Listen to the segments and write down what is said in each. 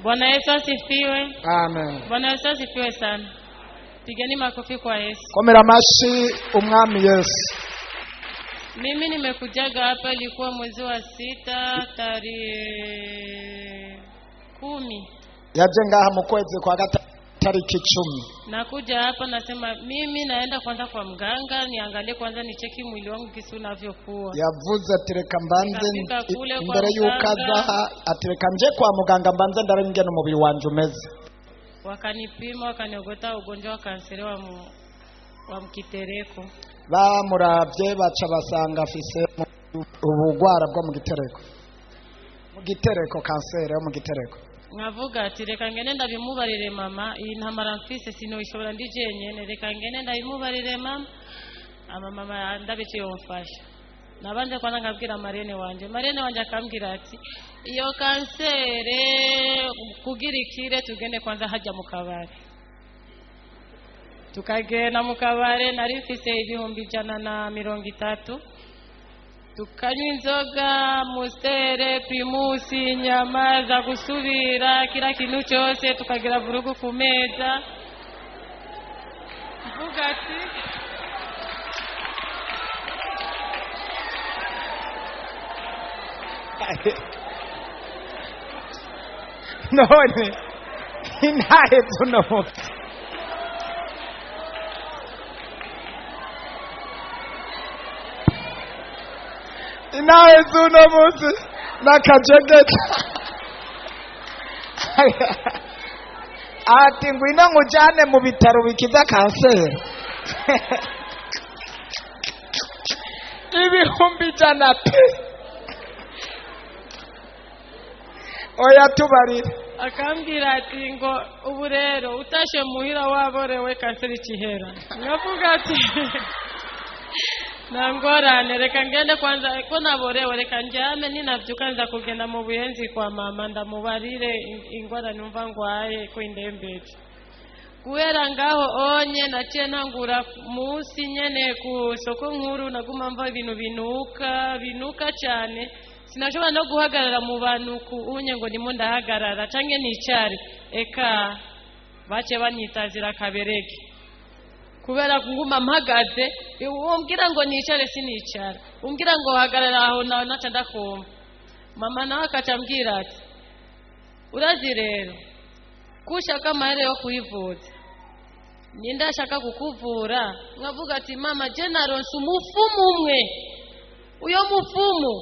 Bwana Yesu asifiwe. Amen. Bwana Yesu asifiwe sana. Pigeni makofi kwa Yesu. Komera mashi umwami Yesu. Mimi nimekujaga hapa ilikuwa mwezi wa 6 tarehe 10. Yaje ngaha mu kwezi kwa tariki 10. Nakuja hapa nasema mimi naenda kwanza kwa mganga niangalie kwanza nicheki mwili wangu kisi unavyokuwa. Yavuze atereka mbanze imbere yukaza atereka nje kwa muganga mbanze ndaringe no mubiri wanje umeze. Wakanipima wakaniogota ugonjwa wa kanseri wa mkitereko. Bamuravye baca basanga afise ubugwara bwo mu gitereko. Mu gitereko kanseri yo mu gitereko. Nkavuga ati reka ngene ndabimubarire mama, iyi ntamara mfise sino ishobora ndi jenyene, reka ngene ndabimubarire mama. Mama ndabike yomfasha. Nabanje kwanza ngabwira Marene wanje akambwira ati iyo kansere kugira ikire tugende kwanza hajya mu kabare. Tukagenda mu kabare nari mfise 130. Tukanywa inzoga, mustere, primusi, nyama za gusubira, kila kintu cyose tukagira vurugu ku meza. Mvuga ati none inahe tuno inahe tuno musi nakajegeta ati ngwino ngujane mu bitaro bikiza kanseri. Ibihumbi jana pe. Oya tubarire. Akambwira ati ngo ubu rero utashe muhira waborewe kanseri kihera. Ngavuga ati nangorane reka ngende kwanza ko naborewe reka njyame ninavyuka nza kugenda mu buyenzi kwa mama ndamubarire ingwara numva ngwaye ko indembeje. Kuera ngaho onye naciye ntangura musi nyene ku soko nkuru naguma mva ibintu binuka cyane. Sinashobora no guhagarara mu bantu unye ngo ndimo ndahagarara canke nicare eka bace banyitazira kabereke kubera nguma mpagaze umbwira ngo nicare sinicara umbwira ngo hagarara aho nawe naca ndakumva. Mama nawe akacambwira ati urazi rero kushaka amahera yo kuyivuza ninda ashaka kukuvura. Nkavuga ati mama je naronse umufumu umwe uyo mufumu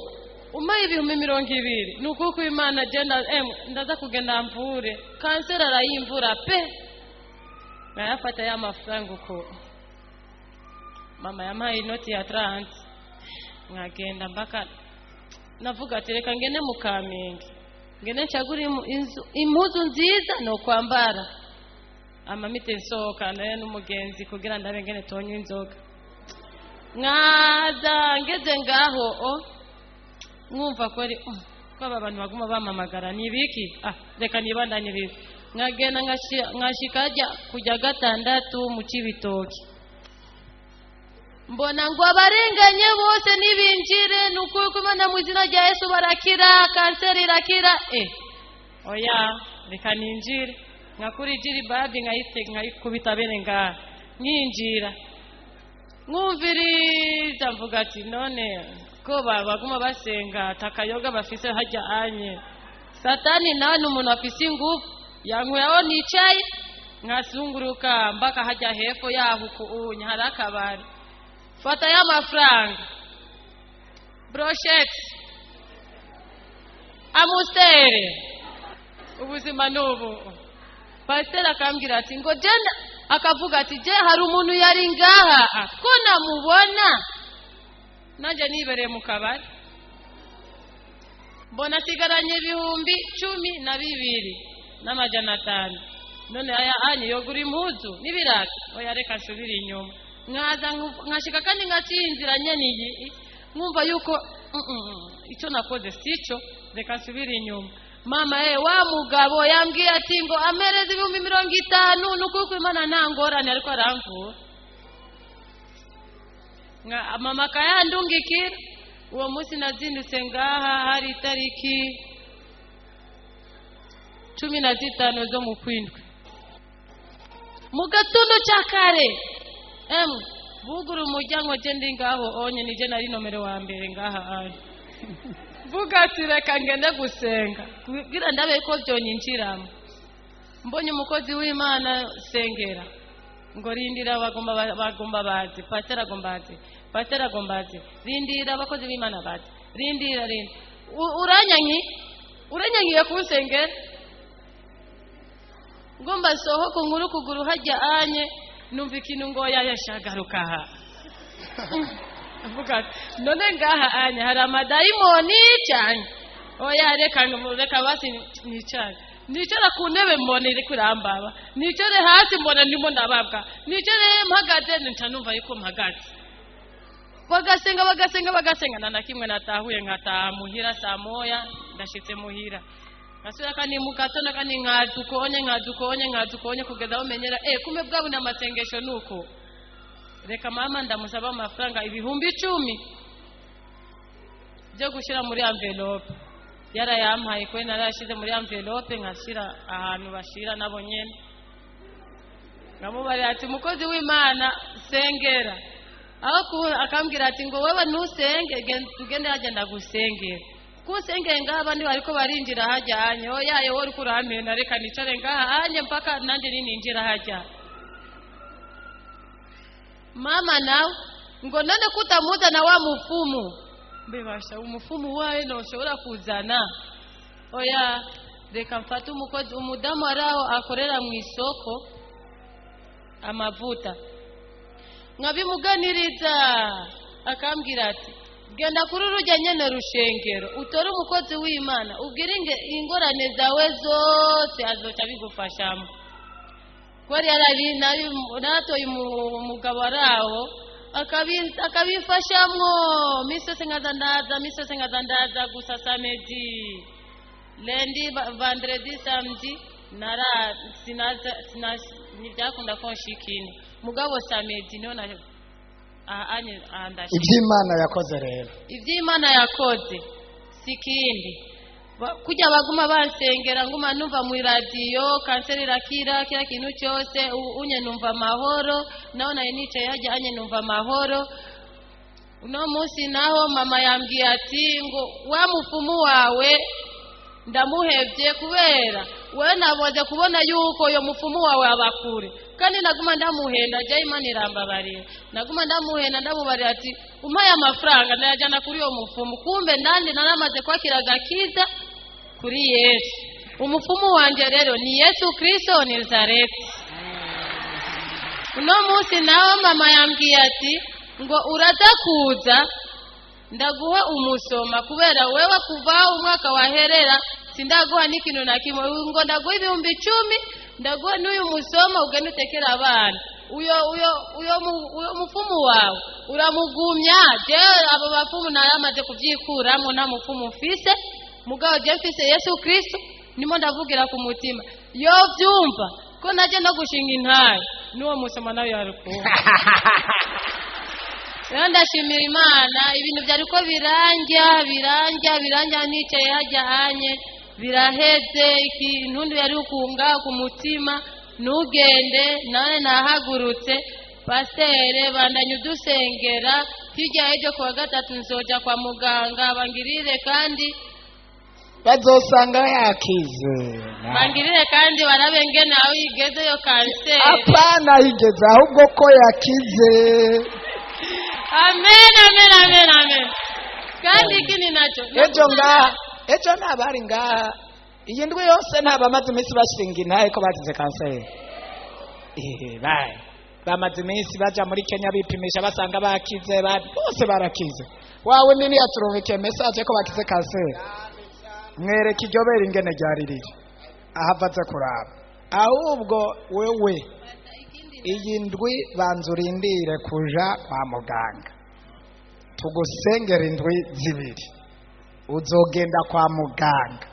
umaye 220 nukuko Imana genda ndaza kugenda mvure kanseri arayimvura pe. Nayafata ya mafaranga uko mama yamaye inoti ya 30 ngagenda mpaka navuga ati reka ngene mu Kamenge ngene cyagura impuzu nziza no kwambara amamite nsoka naye n'umugenzi kugira ndabe ngene tonye inzoga. Ngaza ngeze ngaho mwumva kweli ko abantu baguma bamamagara nibiki reka nibandanye bibi. Ngagenda ngashikaja kujya 6 mu Cibitoki mbona ngo abarenganye bose nibinjire nuko Imana mu izina rya Yesu barakira kanseri irakira. Oya reka ninjire ngakuri jiri babi ngayikubita bene nga nyinjira mwumviriza mvuga ati none ko baguma basenga takayoga bafise hajya anye satani nawe n'umuntu afise ingufu yankuyaho nicaye nkasunguruka mbaka hajya hepfo yaho kuunya harakabari fata ya mafaranga brochette amustere ubuzima n'ubu. Pastor akambwira ati ngo jenda akavuga ati je hari umuntu yari ngaha ko namubona nanje nibereye mu kabari mbona sigaranye 12,500 none aya anye yogura impuzu nibiraka oya reka nsubira inyuma nkaza nkashika kandi ngatsinzira nyene iyi mwumva yuko icyo nakoze sico reka nsubira inyuma. Mama wa mugabo yambwiye ati ngo amereze 50 nuko Imana ntangorane ariko aramvura. Mama kayandungikira uwo munsi nazindutse ngaha hari tariki 15 zo mu kwindwi mu gatondo cya kare buguru umuryango je ndi ngaho onye nije nari nomero wa mbere ngaha ari vuga ati reka ngende gusenga kugira ndabe ko byonyinjiramo mbonye umukozi w'Imana sengera ngo rindira bagomba bazi patera gombazi rindira abakozi b'Imana bazi rindira uranyanyiye kusengera ngomba sohoka nkuru kuguru hajya anye numva ikintu ngo yashagaruka aha avuga none ngaha anye hari amadayimoni cyane oya reka basi nicara ku ntebe mbona iri kurambaba nicare hasi mbona ndimo ndababwa nicare mpagaze nca numva yuko mpagaze bagasenga nana kimwe natahuye nkataha muhira saa moya ndashitse muhira kasura kandi mu gatondo kandi nkadukonye kugeza aho menyera kumbe bwabo n'amasengesho nuko reka mama ndamusaba amafaranga 10,000 byo gushira muri envelope yarayampaye ko narashize muri envelope nkashira ahantu bashira nabo nyene ngamubari ati mukozi w'Imana sengera aho akambwira ati ngo wewe nusenge tugende hagenda gusengera kusengera ngaha abandi bariko barinjira hajya anye oyaye wori kuramena reka nicare ngaha anye mpaka nanje ninjira hajya mama nawe ngo none kutamuza na wa mufumu mbebasha umufumu wae no ushobora kuzana oya reka mfata umukozi umudamu arao akorera mu isoko amavuta nkabimuganiriza akambwira ati genda kuri urujya nyene rushengero utore umukozi w'Imana ubwiringe ingorane zawe zose azoca bigufashamo kwari yarari natoye umugabo araho akabifashamwo misose nkadandaza gusa samedi lendi vendredi samedi nara sinaza nibyakunda konshikini mugabo samedi none anye andashi iby'Imana yakoze rero iby'Imana yakoze sikindi kujya baguma bansengera nguma numva mu radio kanseri rakira kila kintu cyose unye numva mahoro naona nice yaje anye numva mahoro uno munsi naho mama yambwiye ati ngo wa mufumu wawe ndamuhevye kubera we naboze kubona yuko yo mufumu wawe abakure kandi naguma ndamuhenda je Imana irambabariye naguma ndamuhenda ndamubarira ati umpaye amafaranga ndayajana kuri yo mufumu kumbe ndandi naramaze kwakira gakiza kuri Yesu umufumu wanje rero ni Yesu Kristo ni Nazareti uno munsi naho mama yambwiye ati ngo uratakuza ndaguha umusoma kubera wewe kuva umwaka waherera sindaguha n'ikintu na kimwe ngo ndaguha 10,000 ndaguha n'uyu musoma ugende utekera abana uyo mufumu wawe uramugumya je abo bafumu naramaze kuvyikuramo nta mufumu ufise mugabo je mfise Yesu Kristo nimo ndavugira ku mutima yo vyumva ko naje no gushinga intare n'uwo musoma nawe yarukuye ndashimira Imana ibintu byariko biranja nicaye hajya anye biraheze ikintu yari ukunga ku mutima nugende nane nahagurutse pastere bandanye udusengera hirya ejo kuwa gatatu nzoja kwa muganga bangirire kandi bazosanga yakize bangirire kandi barabenge nawe igeze yo kanseri apana igeze ahubwo ko yakize amen kandi kini nacho ejo nabari ngaha iyi ndwi yose ntabamaze iminsi bashinga intahe ko bagize kanseri bamaze iminsi baja muri Kenya bipimisha basanga bakize bose barakize wawe nini yaturonke message ko bakize kanseri mwereke iryo bere ingene ryaririre ahavaze kuraba ahubwo wewe iyi ndwi banzurindire kuja kwa muganga tugusengera indwi zibiri uzogenda kwa muganga